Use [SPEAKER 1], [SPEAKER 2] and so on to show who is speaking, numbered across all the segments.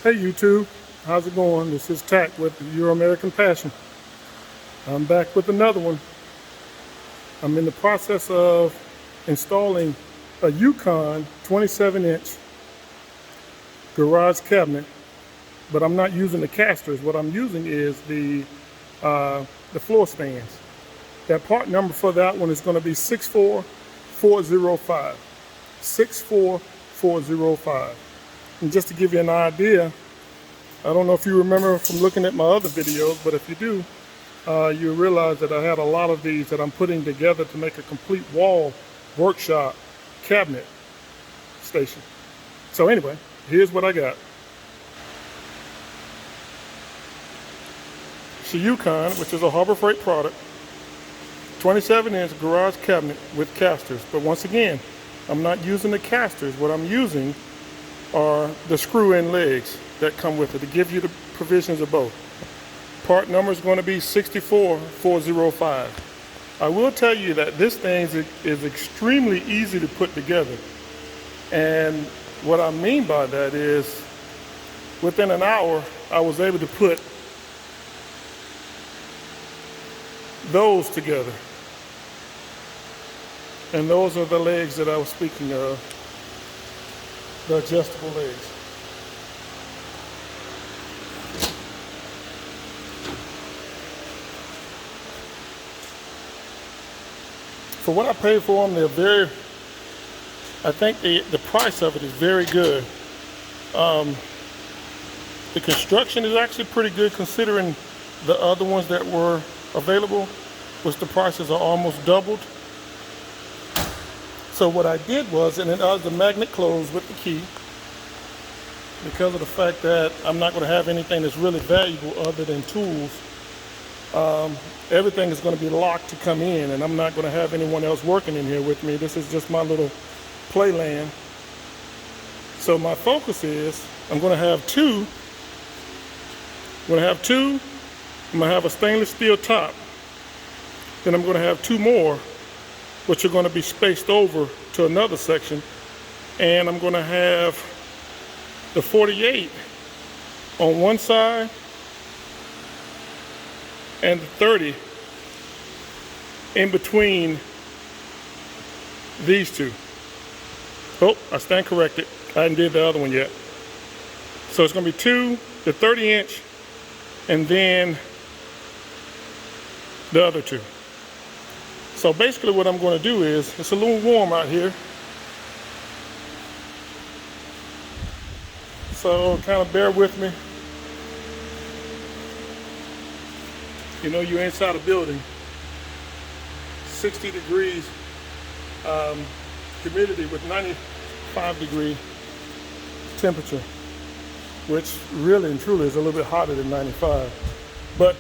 [SPEAKER 1] Hey YouTube, how's it going? This is Tack with Euro.American.Passion. I'm back with another one. I'm in the process of installing a Yukon 27-inch garage cabinet, but I'm not using the casters. What I'm using is the floor stands. That part number for that one is going to be 64405. 64405. And just to give you an idea, I don't know if you remember from looking at my other videos, but if you do, you realize that I had a lot of these that I'm putting together to make a complete wall workshop cabinet station. So anyway, here's what I got. It's a Yukon, which is a Harbor Freight product, 27-inch garage cabinet with casters. But once again, I'm not using the casters. What I'm using are the screw-in legs that come with it to give you the provisions of both. Part number is going to be 64405. I will tell you that this thing is extremely easy to put together. And what I mean by that is within an hour, I was able to put those together. And those are the legs that I was speaking of. The adjustable legs. For what I paid for them, they're I think the price of it is very good. The construction is actually pretty good considering the other ones that were available, which the prices are almost doubled. So what I did was, and it has the magnet closed with the key, because of the fact that I'm not going to have anything that's really valuable other than tools. Everything is going to be locked to come in, and I'm not going to have anyone else working in here with me. This is just my little playland. So my focus is, I'm going to have two. I'm going to have a stainless steel top. Then I'm going to have two more, which are going to be spaced over to another section. And I'm going to have the 48 on one side and the 30 in between these two. Oh, I stand corrected. I hadn't did the other one yet. So it's going to be two, the 30-inch, and then the other two. So basically what I'm going to do is, it's a little warm out here. So kind of bear with me. You know, you're inside a building, 60 degrees humidity with 95-degree temperature, which really and truly is a little bit hotter than 95. But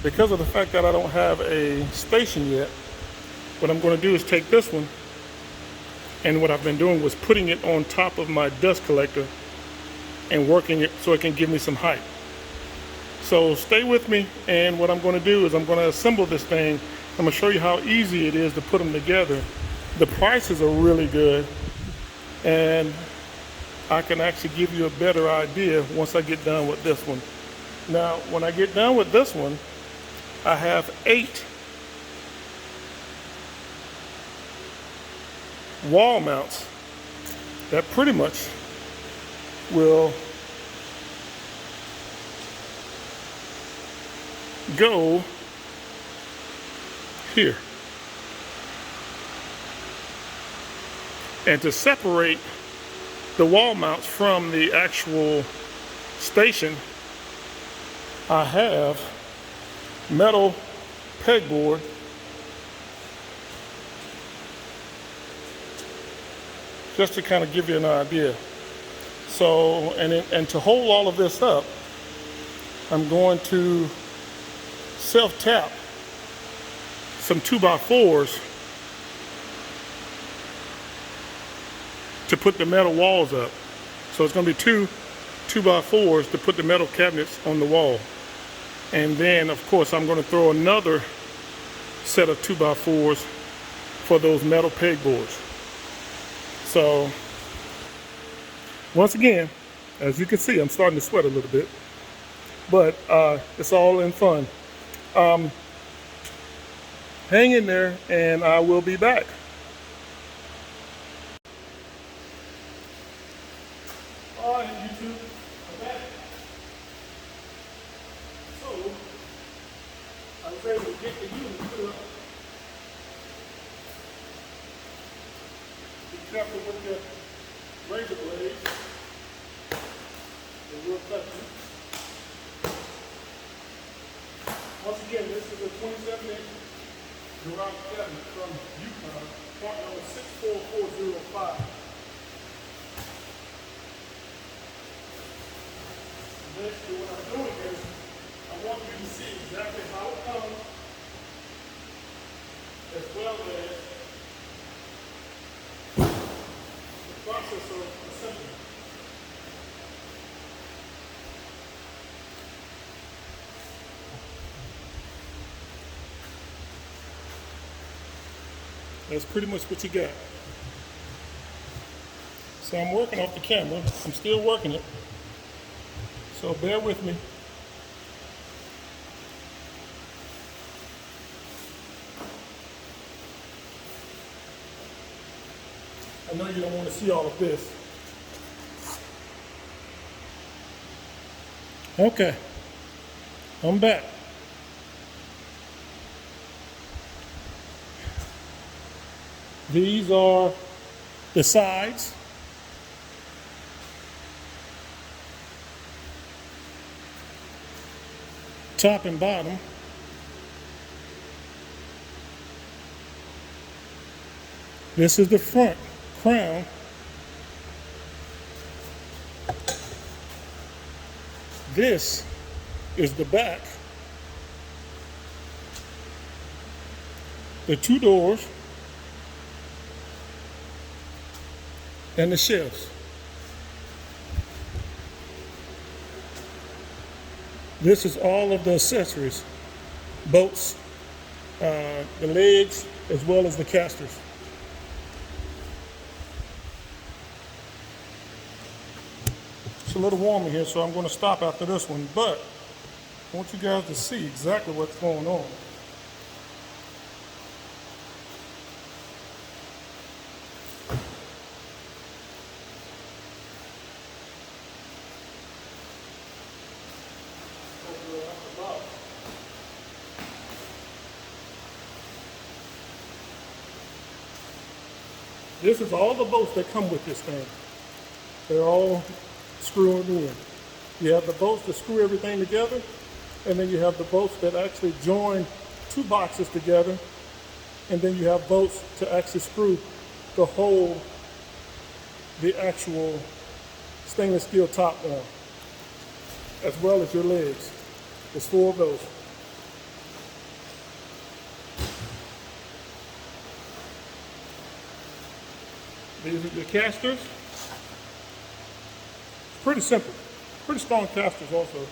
[SPEAKER 1] because of the fact that I don't have a station yet, what I'm going to do is take this one, and what I've been doing was putting it on top of my dust collector and working it so it can give me some height. So stay with me, and what I'm going to do is I'm going to assemble this thing. I'm going to show you how easy it is to put them together. The prices are really good, and I can actually give you a better idea once I get done with this one. Now, when I get done with this one, I have 8 wall mounts that pretty much will go here. And to separate the wall mounts from the actual station, I have metal pegboard just to kind of give you an idea. So, and to hold all of this up, I'm going to self-tap some 2x4s to put the metal walls up. So it's going to be two 2x4s to put the metal cabinets on the wall. And then, of course, I'm going to throw another set of 2x4s for those metal pegboards. So, once again, As you can see, I'm starting to sweat a little bit, but it's all in fun. Hang in there and I will be back. All right, YouTube, I'm back. So, I was able to get the unit put up. Be careful with your razor blades. They will cut you. Once again, this is a 27-inch garage cabinet from Yukon, part number 64405. Basically what I'm doing is, I want you to see exactly how it comes, as well as the process of assembly. That's pretty much what you got. So I'm working off the camera. I'm still working it. So bear with me. I know you don't want to see all of this. Okay, I'm back. These are the sides. Top and bottom. This is the front crown. This is the back. The two doors and the shelves. This is all of the accessories, bolts, the legs, as well as the casters. It's a little warm in here, so I'm going to stop after this one, but I want you guys to see exactly what's going on. This is all the bolts that come with this thing. They're all screwed in. You have the bolts that screw everything together, and then you have the bolts that actually join two boxes together, and then you have bolts to actually screw to hold the actual stainless steel top on, as well as your legs. There's 4 of those. These are the casters. Pretty simple. Pretty strong casters also.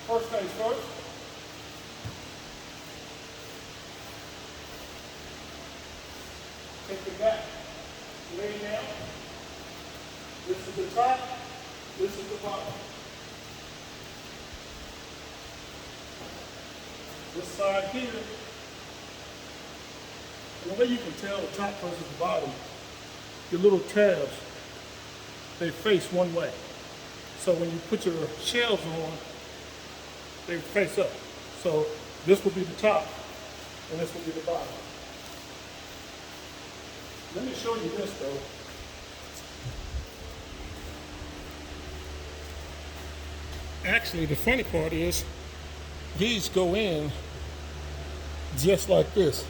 [SPEAKER 1] First things first. Take the back, lay it down. This is the top, this is the bottom. This side here, the way you can tell the top versus the bottom, your little tabs, they face one way. So when you put your shelves on, they face up. So this will be the top, and this will be the bottom. Let me show you this though. Actually, the funny part is, these go in just like this.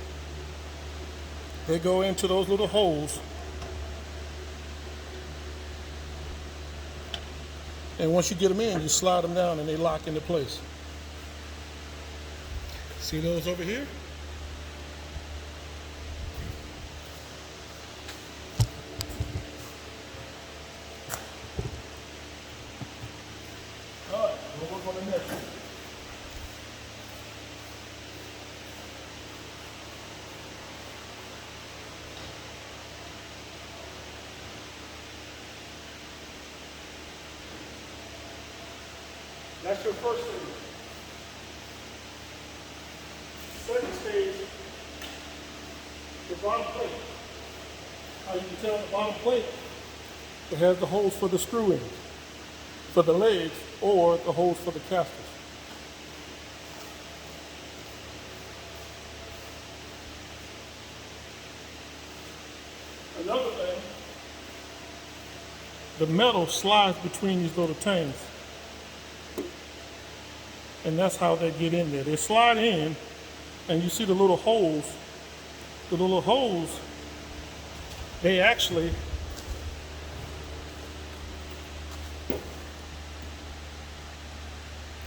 [SPEAKER 1] They go into those little holes. And once you get them in, you slide them down and they lock into place. See those over here? All right, we'll work on the next one. That's your first stage. Second stage, the bottom plate. How you can tell the bottom plate, it has the holes for the screw in, for the legs, or the holes for the casters. Another thing, the metal slides between these little tangs. And that's how they get in there. They slide in, and you see the little holes. The little holes, they actually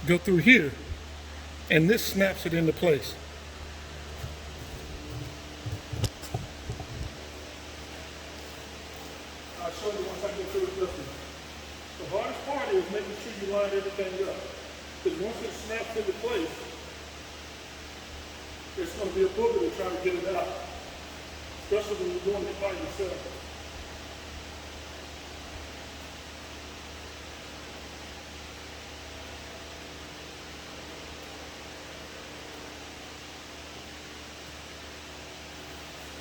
[SPEAKER 1] go through here, and this snaps it into place. I'll show you once I get through with this one. The hardest part is making sure you line everything up. Because once it snaps into place, it's going to be a booger to try to get it out. Especially when you're doing it by yourself.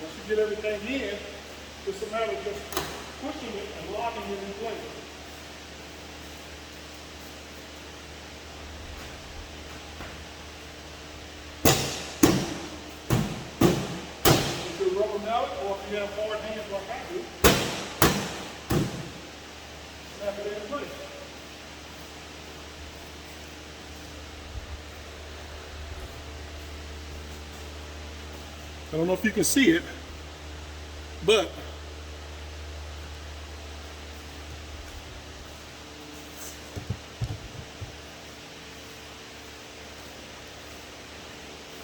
[SPEAKER 1] Once you get everything in, it's a matter of just pushing it and locking it in place. Or if you have hard hands like I do, snap it in place. I don't know if you can see it, but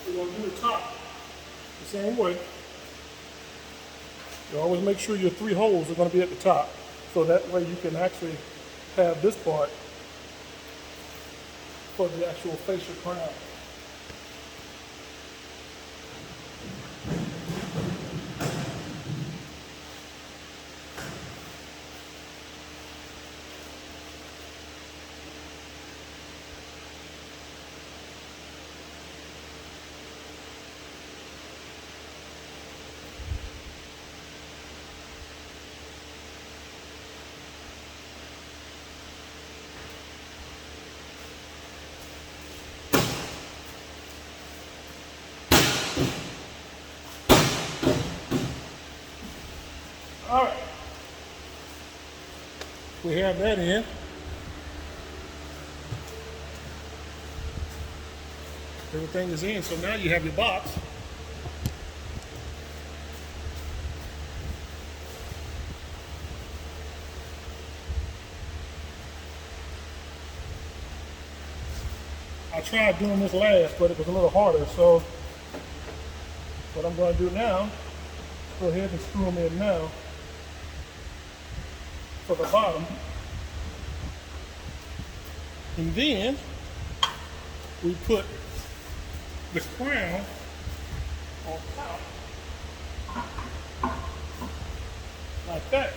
[SPEAKER 1] we're going to do the top the same way. You always make sure your 3 holes are going to be at the top, so that way you can actually have this part for the actual fascia crown. All right, we have that in. Everything is in, so now you have your box. I tried doing this last, but it was a little harder, so what I'm going to do now, go ahead and screw them in now. For the bottom, and then we put the crown on top like that.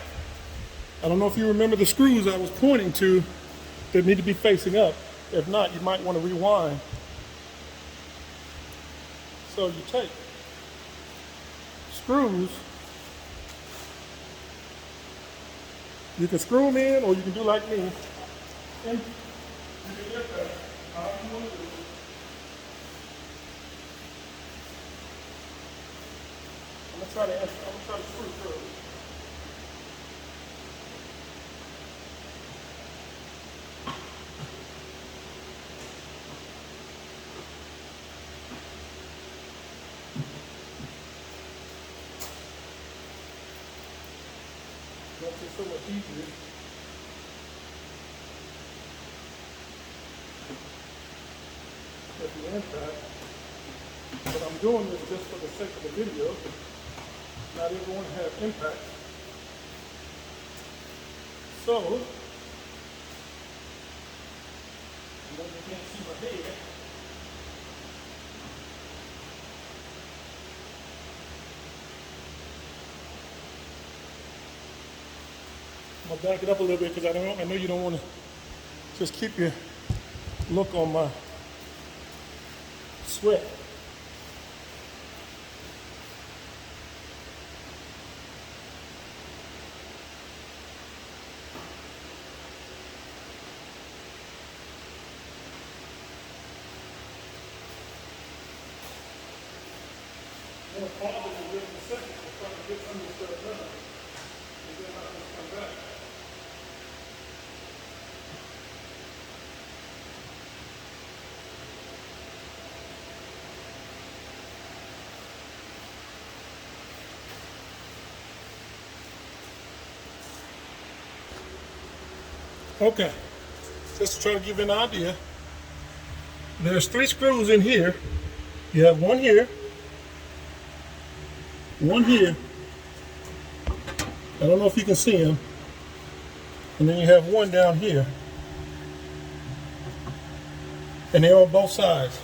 [SPEAKER 1] I don't know if you remember the screws I was pointing to that need to be facing up. If not, you might want to rewind. So you take screws. You can screw them in, or you can do like me. And you can get that. How you want to do it. I'm gonna try to screw through. Makes it so much easier. At the impact. But I'm doing this just for the sake of the video. Not everyone has impact. So, you can't see my head. I'm gonna back it up a little bit because I know you don't want to just keep your look on my sweat. I'm going to pause it in just a second to try to get some of this stuff done. And then I'll just come back. Okay, just to try to give you an idea, there's 3 screws in here. You have one here, one here. I don't know if you can see them. And then you have one down here. And they're on both sides.